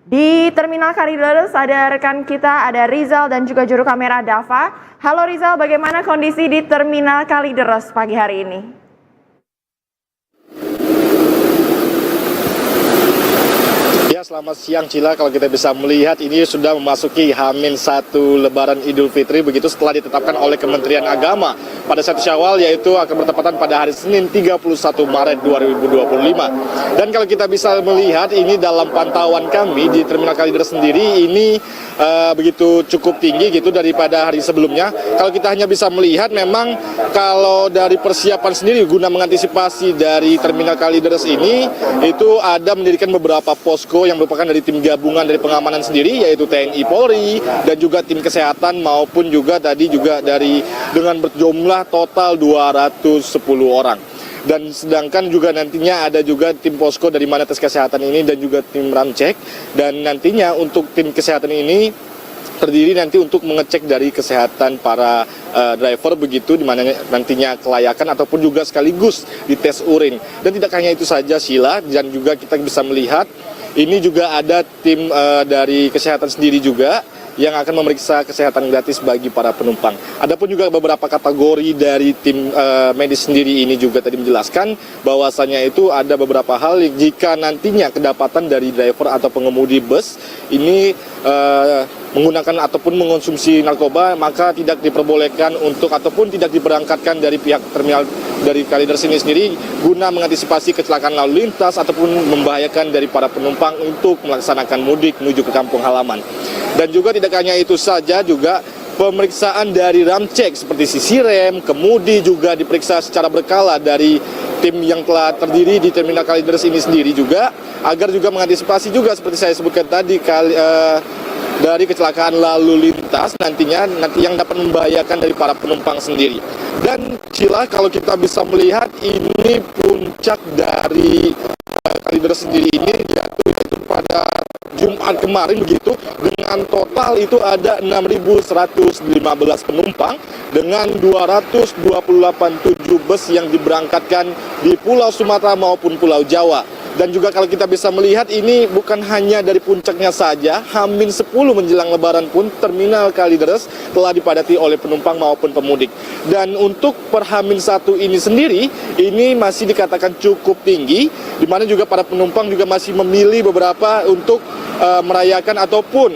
Di Terminal Kalideres ada rekan kita, ada Rizal dan juga juru kamera Dava. Halo Rizal, bagaimana kondisi di Terminal Kalideres pagi hari ini? Ya, selamat siang Cila. Kalau kita bisa melihat ini sudah memasuki H-1 Lebaran Idul Fitri begitu setelah ditetapkan oleh Kementerian Agama pada 1 Syawal, yaitu akan bertepatan pada hari Senin 31 Maret 2025. Dan kalau kita bisa melihat ini dalam pantauan kami di Terminal Kalideres sendiri ini begitu cukup tinggi gitu daripada hari sebelumnya. Kalau kita hanya bisa melihat memang kalau dari persiapan sendiri guna mengantisipasi dari Terminal Kalideres ini itu ada mendirikan beberapa posko yang merupakan dari tim gabungan dari pengamanan sendiri, yaitu TNI Polri dan juga tim kesehatan maupun juga tadi juga dengan berjumlah total 210 orang. Dan sedangkan juga nantinya ada juga tim posko dari mana tes kesehatan ini dan juga tim ramcek, dan nantinya untuk tim kesehatan ini terdiri nanti untuk mengecek dari kesehatan para driver begitu, di mana nantinya kelayakan ataupun juga sekaligus dites urin. Dan tidak hanya itu saja Sheila, dan juga kita bisa melihat ini juga ada tim dari kesehatan sendiri juga yang akan memeriksa kesehatan gratis bagi para penumpang. Adapun juga beberapa kategori dari tim medis sendiri ini juga tadi menjelaskan bahwasannya itu ada beberapa hal jika nantinya kedapatan dari driver atau pengemudi bus ini menggunakan ataupun mengonsumsi narkoba, maka tidak diperbolehkan untuk ataupun tidak diberangkatkan dari pihak terminal dari Kalideres ini sendiri guna mengantisipasi kecelakaan lalu lintas ataupun membahayakan dari para penumpang untuk melaksanakan mudik menuju ke kampung halaman. Dan juga tidak hanya itu saja, juga pemeriksaan dari ramcek seperti sisi rem, kemudi juga diperiksa secara berkala dari tim yang telah terdiri di Terminal Kalideres ini sendiri juga, agar juga mengantisipasi juga seperti saya sebutkan tadi dari kecelakaan lalu lintas nanti yang dapat membahayakan dari para penumpang sendiri. Dan Cila, kalau kita bisa melihat ini puncak dari Kalideres sendiri ini yaitu pada Jumat kemarin begitu, dengan total itu ada 6.115 penumpang dengan 228 bus yang diberangkatkan di Pulau Sumatera maupun Pulau Jawa. Dan juga kalau kita bisa melihat ini bukan hanya dari puncaknya saja, H-10 menjelang Lebaran pun Terminal Kalideres telah dipadati oleh penumpang maupun pemudik. Dan untuk per H-1 ini sendiri, ini masih dikatakan cukup tinggi, di mana juga para penumpang juga masih memilih beberapa untuk merayakan ataupun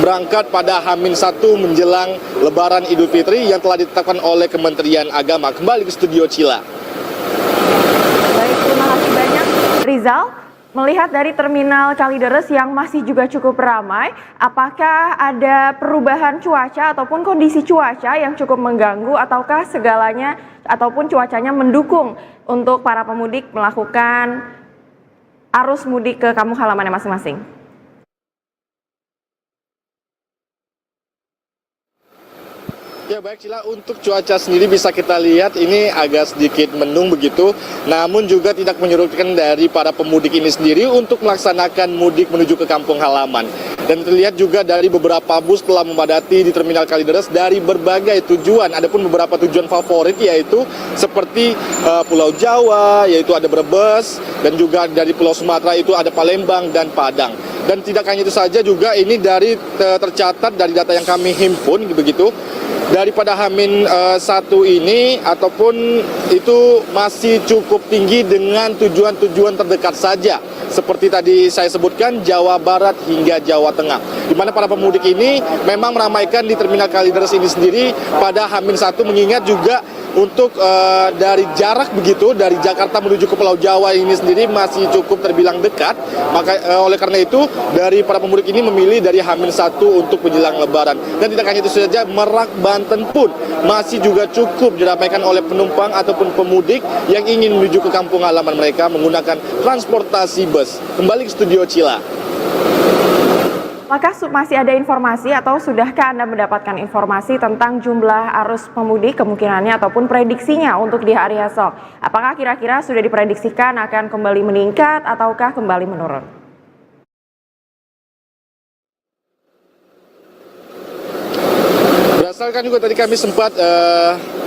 berangkat pada H-1 menjelang Lebaran Idul Fitri yang telah ditetapkan oleh Kementerian Agama. Kembali ke studio Cila. Baik, terima kasih banyak Rizal. Melihat dari Terminal Kalideres yang masih juga cukup ramai, apakah ada perubahan cuaca ataupun kondisi cuaca yang cukup mengganggu, ataukah segalanya ataupun cuacanya mendukung untuk para pemudik melakukan arus mudik ke kampung halamannya masing-masing? Ya baik Cila, untuk cuaca sendiri bisa kita lihat ini agak sedikit mendung begitu, namun juga tidak menyurutkan dari para pemudik ini sendiri untuk melaksanakan mudik menuju ke kampung halaman. Dan terlihat juga dari beberapa bus telah memadati di Terminal Kalideres dari berbagai tujuan. Adapun beberapa tujuan favorit yaitu seperti Pulau Jawa, yaitu ada Brebes, dan juga dari Pulau Sumatera itu ada Palembang dan Padang. Dan tidak hanya itu saja, juga ini dari tercatat dari data yang kami himpun begitu, daripada H-1 ini ataupun itu masih cukup tinggi dengan tujuan-tujuan terdekat saja, seperti tadi saya sebutkan Jawa Barat hingga Jawa Tengah, di mana para pemudik ini memang meramaikan di Terminal Kalideres ini sendiri pada H-1, mengingat juga untuk dari jarak begitu dari Jakarta menuju ke Pulau Jawa ini sendiri masih cukup terbilang dekat. Maka oleh karena itu dari para pemudik ini memilih dari H-1 untuk menjelang Lebaran. Dan tidak hanya itu saja, Merak Banten pun masih juga cukup diramaikan oleh penumpang ataupun pemudik yang ingin menuju ke kampung halaman mereka menggunakan transportasi bus. Kembali ke studio Cila. Maka masih ada informasi atau sudahkah Anda mendapatkan informasi tentang jumlah arus pemudik kemungkinannya ataupun prediksinya untuk di hari esok? Apakah kira-kira sudah diprediksikan akan kembali meningkat ataukah kembali menurun? Berdasarkan juga tadi kami sempat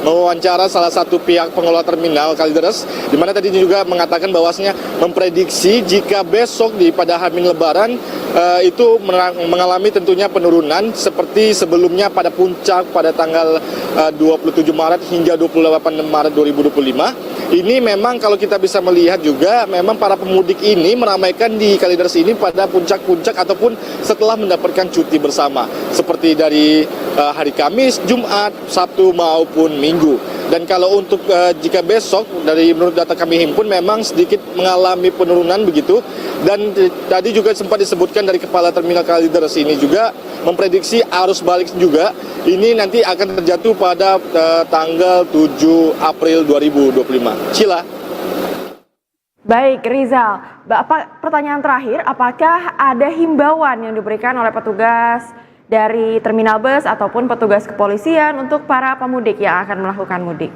mewawancara salah satu pihak pengelola terminal Kalideres, di mana tadi juga mengatakan bahwasanya memprediksi jika besok pada H-min Lebaran itu mengalami tentunya penurunan seperti sebelumnya pada puncak pada tanggal 27 Maret hingga 28 Maret 2025. Ini memang kalau kita bisa melihat juga memang para pemudik ini meramaikan di Kalideres ini pada puncak-puncak ataupun setelah mendapatkan cuti bersama seperti dari hari Kamis, Jumat, Sabtu maupun Minggu. Dan kalau untuk jika besok menurut data kami himpun memang sedikit mengalami penurunan begitu, dan tadi juga sempat disebutkan dari Kepala Terminal Kalideres ini juga memprediksi arus balik juga ini nanti akan terjatuh pada tanggal 7 April 2025. Cila. Baik, Rizal. Pertanyaan terakhir, apakah ada himbauan yang diberikan oleh petugas dari terminal bus ataupun petugas kepolisian untuk para pemudik yang akan melakukan mudik?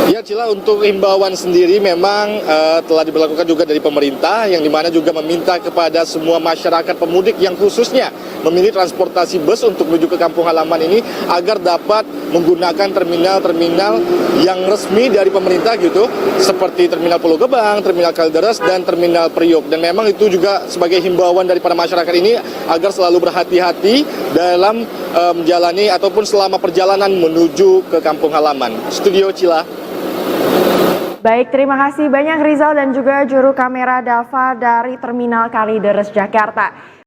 Ya Cila, untuk himbauan sendiri memang telah diberlakukan juga dari pemerintah, yang dimana juga meminta kepada semua masyarakat pemudik yang khususnya memilih transportasi bus untuk menuju ke kampung halaman ini agar dapat menggunakan terminal-terminal yang resmi dari pemerintah gitu, seperti Terminal Pulau Gebang, Terminal Kalideres, dan Terminal Priok. Dan memang itu juga sebagai himbauan daripada masyarakat ini agar selalu berhati-hati dalam menjalani ataupun selama perjalanan menuju ke kampung halaman. Studio Cila. Baik, terima kasih banyak Rizal dan juga juru kamera Dava dari Terminal Kalideres, Jakarta.